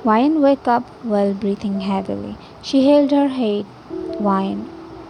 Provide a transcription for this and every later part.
Wine woke up while breathing heavily. She held her head. Wine.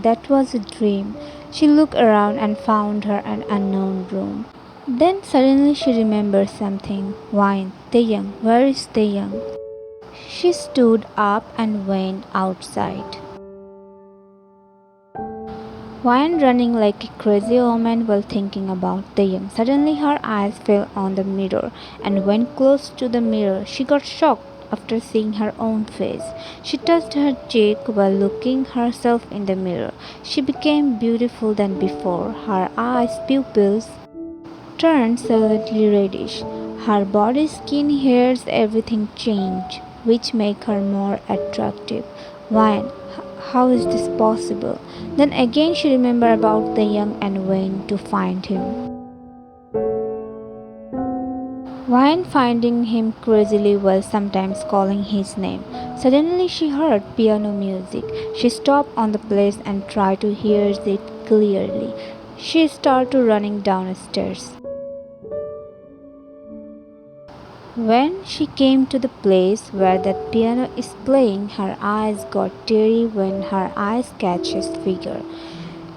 That was a dream. She looked around and found her an unknown room. Then suddenly she remembered something. Wine. Taeyang. Where is Taeyang? She stood up and went outside. Wine running like a crazy woman while thinking about Taeyang. Suddenly her eyes fell on the mirror, and when close to the mirror, she got shocked after seeing her own face. She touched her cheek while looking herself in the mirror. She became beautiful than before. Her eyes pupils turned slightly reddish. Her body, skin, hairs, everything changed, which make her more attractive. Why? How is this possible? Then again she remembered about the young and went to find him. Wine finding him crazily while sometimes calling his name. Suddenly she heard piano music. She stopped on the place and tried to hear it clearly. She started running downstairs. When she came to the place where that piano is playing, her eyes got teary when her eyes catch his figure.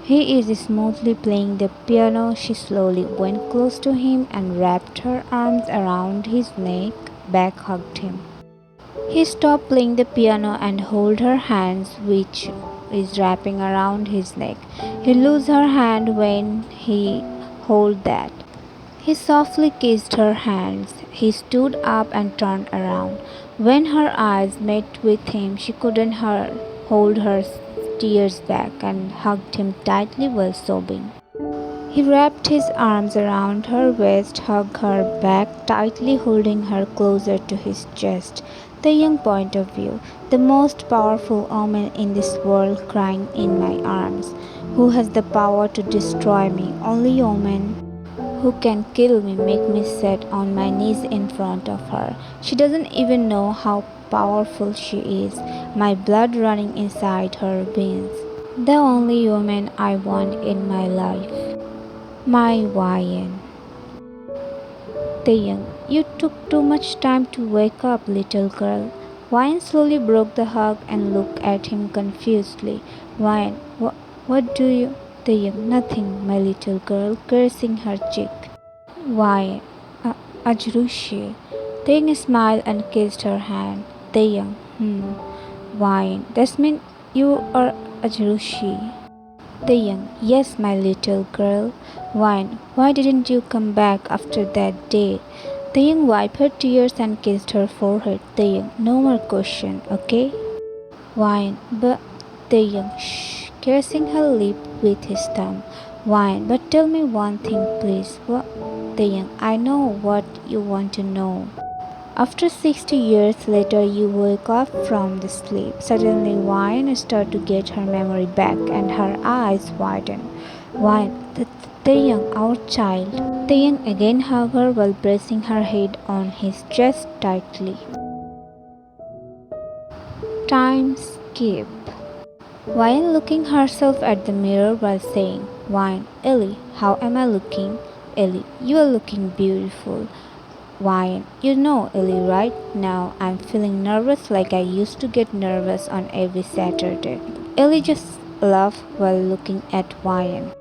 He is smoothly playing the piano. She slowly went close to him and wrapped her arms around his neck, back hugged him. He stopped playing the piano and held her hands, which is wrapping around his neck. He loosed her hand when he held that. He softly kissed her hands. He stood up and turned around. When her eyes met with him, she couldn't hold her tears back and hugged him tightly while sobbing. He wrapped his arms around her waist, hugged her back tightly, holding her closer to his chest. The young point of view, the most powerful woman in this world crying in my arms. Who has the power to destroy me? Only woman who can kill me, make me sit on my knees in front of her. She doesn't even know how powerful she is. My blood running inside her veins. The only woman I want in my life. My YN. Taeyang, you took too much time to wake up, little girl. Wine slowly broke the hug and looked at him confusedly. Wine, what do you? Taeyang, nothing, my little girl, caressing her cheek. Why, Ajrushi. Taeyang smiled and kissed her hand. Taeyang, why? That means you are Ajrushi. Taeyang, yes, my little girl. Why didn't you come back after that day? Taeyang wiped her tears and kissed her forehead. Taeyang, no more question, okay? But Taeyang, shh, caressing her lip with his thumb. But tell me one thing, please. What? Taeyang, I know what you want to know. After 60 years later, you wake up from the sleep. Suddenly, Wine started to get her memory back and her eyes widened. Taeyang, our child. Taeyang again hugged her while pressing her head on his chest tightly. Time skip. Wine looking herself at the mirror while saying, Ellie, how am I looking? Ellie, you are looking beautiful. You know Ellie right now I'm feeling nervous like I used to get nervous on every Saturday. Ellie just laughed while looking at Wine.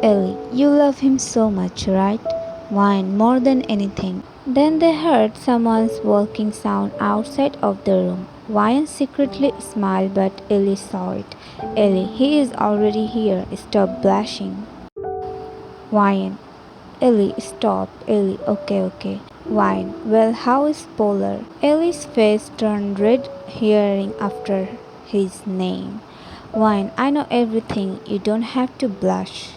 Ellie, you love him so much, right? Wine more than anything. Then they heard someone's walking sound outside of the room. Wine secretly smiled, but Ellie saw it. Ellie, he is already here. Stop blushing. Wine. Ellie, stop. Ellie, okay. Wine. Well, how is Polar? Ellie's face turned red hearing after his name. Wine, I know everything. You don't have to blush.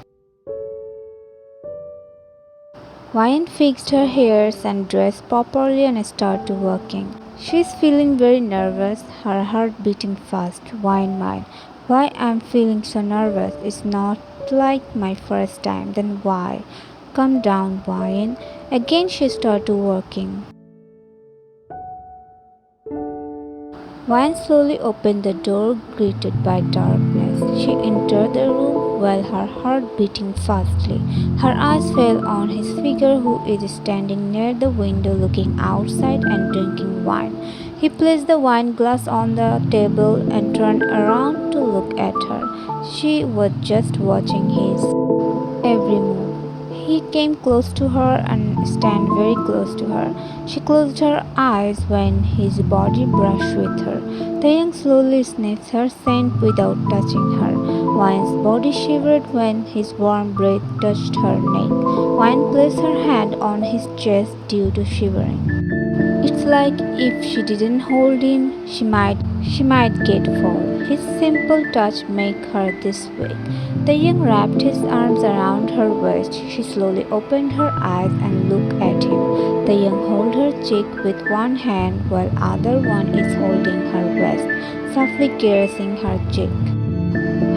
Wine fixed her hairs and dressed properly and started working. She's feeling very nervous, her heart beating fast. Wine mind. Why I'm feeling so nervous? It's not like my first time. Then why? Calm down, Wine. Again she started working. Wine slowly opened the door, greeted by darkness. She entered the room while her heart beating fastly. Her eyes fell on his figure, who is standing near the window looking outside and drinking wine. He placed the wine glass on the table and turned around to look at her. She was just watching his every move. He came close to her and stand very close to her. She closed her eyes when his body brushed with her. The young slowly sniffed her scent without touching her. Wine's body shivered when his warm breath touched her neck. Wine placed her hand on his chest due to shivering. It's like if she didn't hold him, she might get fall. His simple touch made her this weak. The young wrapped his arms around her waist. She slowly opened her eyes and looked at him. The young held her cheek with one hand while other one is holding her waist, softly caressing her cheek.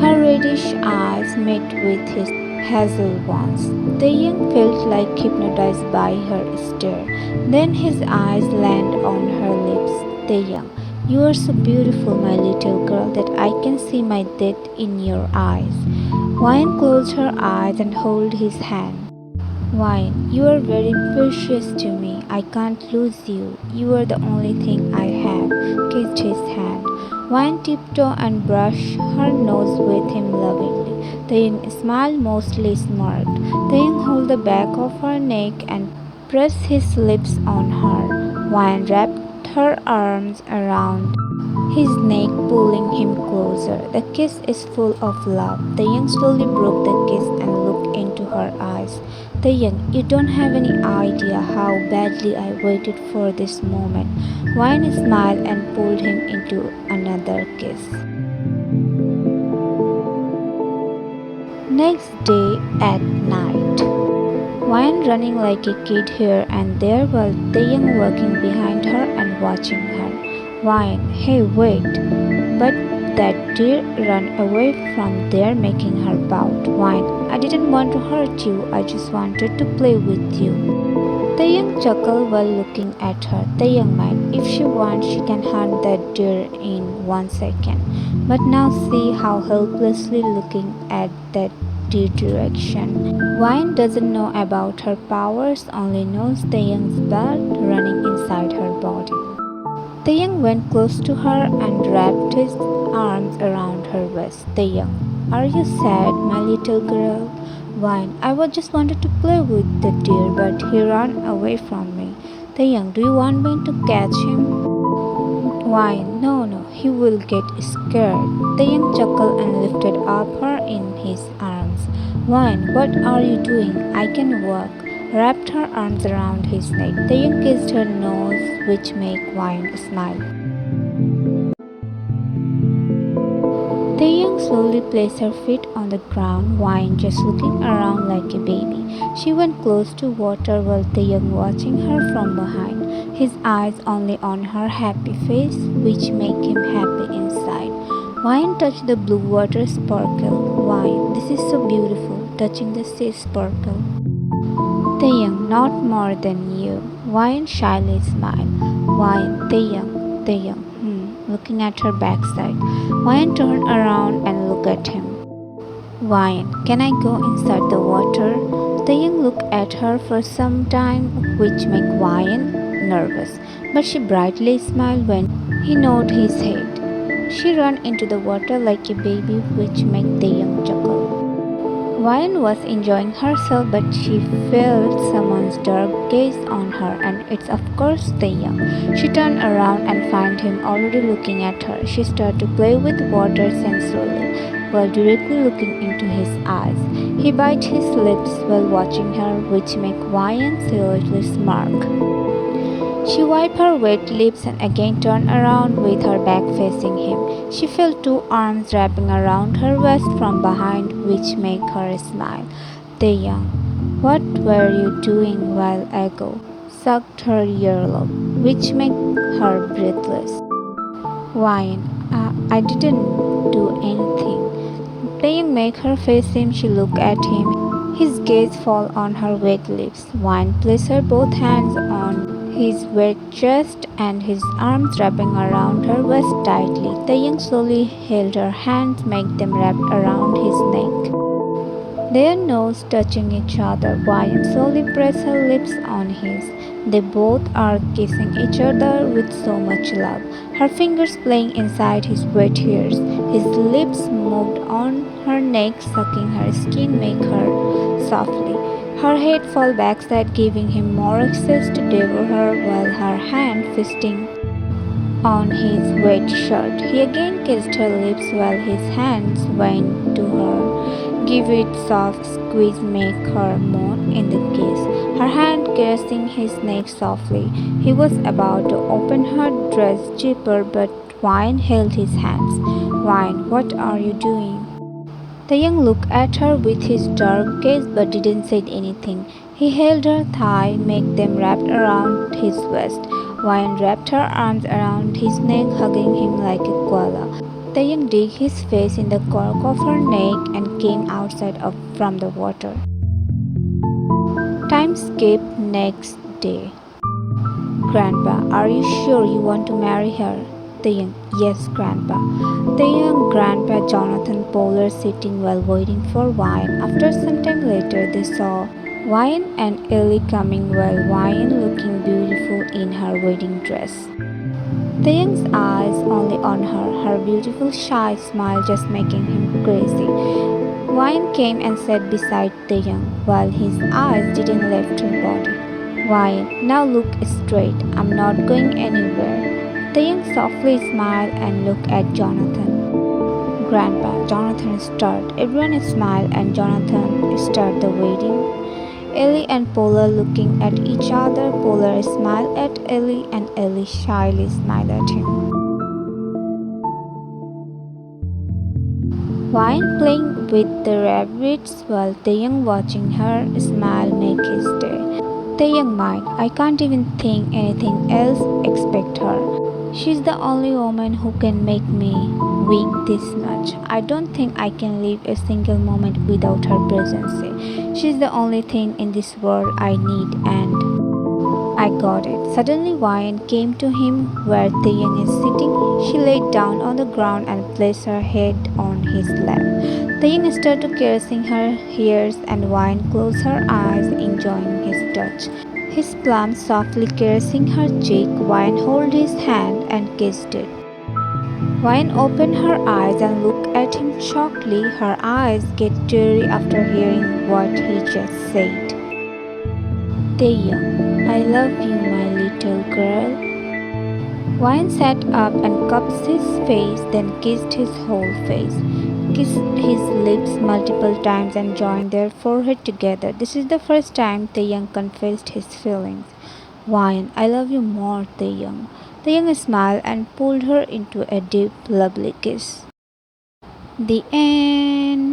Her reddish eyes met with his hazel ones. The young felt like hypnotized by her stare. Then his eyes landed on her lips. The young, you are so beautiful, my little girl, that I can see my death in your eyes. Wine closed her eyes and held his hand. Wine, you are very precious to me. I can't lose you. You are the only thing I have. Kissed his hand. Wine tiptoed and brushed her nose with him lovingly. The young smiled, mostly smirked. The young held the back of her neck and pressed his lips on her. Wine wrapped her arms around his neck, pulling him closer. The kiss is full of love. The young slowly broke the kiss and looked into her eyes. The young, you don't have any idea how badly I waited for this moment. Wine smiled and pulled him into another kiss. Next day at night. Wine running like a kid here and there while the young walking behind her and watching her. Wine, hey, wait. But that deer ran away from there, making her pout. Wine, I didn't want to hurt you, I just wanted to play with you. The young chuckled while looking at her. The young mind, if she wants, she can hunt that deer in 1 second. But now see how helplessly looking at that deer direction. Wine doesn't know about her powers, only knows the young's blood running inside her body. The young went close to her and wrapped his arms around her waist. The young, are you sad, my little girl? Wine, I was just wanted to play with the deer, but he ran away from me. The young, do you want me to catch him? Wine, no, no, he will get scared. The young chuckled and lifted up her in his arms. Wine, what are you doing? I can walk. Wrapped her arms around his neck. The young kissed her nose, which made Wine smile. The young slowly placed her feet on the ground, Wine just looking around like a baby. She went close to water while the young watching her from behind, his eyes only on her happy face, which made him happy inside. Wine touched the blue water sparkle. Wine, this is so beautiful, touching the sea sparkle. The young, not more than you. Wine shyly smiled. Wine, the young, looking at her backside. Wine turned around and looked at him. Wine, can I go inside the water? The young looked at her for some time, which made Wine nervous, but she brightly smiled when he nodded his head. She ran into the water like a baby, which made the young chuckle. Wine was enjoying herself, but she felt someone's dark gaze on her, and it's of course the young. She turned around and found him already looking at her. She started to play with water sensually, while directly looking into his eyes. He bit his lips while watching her, which made Wine slightly smirk. She wiped her wet lips and again turned around with her back facing him. She felt two arms wrapping around her waist from behind, which made her smile. The young, what were you doing while ago? Sucked her earlobe, which made her breathless. Wine, I didn't do anything. The young made her face him. She looked at him. His gaze fell on her wet lips. Wine placed her both hands on his wet chest and his arms wrapping around her waist tightly. The young slowly held her hands, made them wrap around his neck. Their nose touching each other, Ryan slowly pressed her lips on his. They both are kissing each other with so much love, her fingers playing inside his wet hairs. His lips moved on her neck, sucking her skin, make her softly. Her head fell backside, giving him more access to devour her while her hand fisting on his wet shirt. He again kissed her lips while his hands went to her. Give it soft squeeze, make her moan in the kiss. Her hand caressing his neck softly. He was about to open her dress zipper, but Wine held his hands. Wine, what are you doing? The young looked at her with his dark gaze but didn't say anything. He held her thigh, made them wrapped around his waist. Wine wrapped her arms around his neck, hugging him like a koala. The young dug his face in the cork of her neck and came outside from the water. Time skipped next day. Grandpa, are you sure you want to marry her? The young, yes, Grandpa. The young Grandpa Jonathan Pollard sitting while waiting for Wine. After some time later, they saw Wine and Ellie coming while Wine looking beautiful in her wedding dress. The young's eyes only on her, her beautiful shy smile just making him crazy. Wine came and sat beside the young, while his eyes didn't leave her body. Wine, now look straight. I'm not going anywhere. The young softly smiled and looked at Jonathan. Grandpa, Jonathan stirred. Everyone smiled and Jonathan stirred the wedding. Ellie and Paula looking at each other. Paula smiled at Ellie and Ellie shyly smiled at him. Wine playing with the rabbits while the young watching her smile make his day. The young mind, I can't even think anything else except her. She's the only woman who can make me weak this much. I don't think I can live a single moment without her presence. She's the only thing in this world I need and I got it. Suddenly, Wine came to him where the young is sitting. She laid down on the ground and placed her head on his lap. The young started caressing her ears, and Wine closed her eyes, enjoying his touch. His palm softly caressing her cheek, Wine held his hand and kissed it. Wine opened her eyes and looked at him shockingly. Her eyes get teary after hearing what he just said. Young, I love you, my little girl. Wine sat up and cupped his face, then kissed his whole face, kissed his lips multiple times, and joined their forehead together. This is the first time the young confessed his feelings. Wine, I love you more, the young. The young smiled and pulled her into a deep, lovely kiss. The end.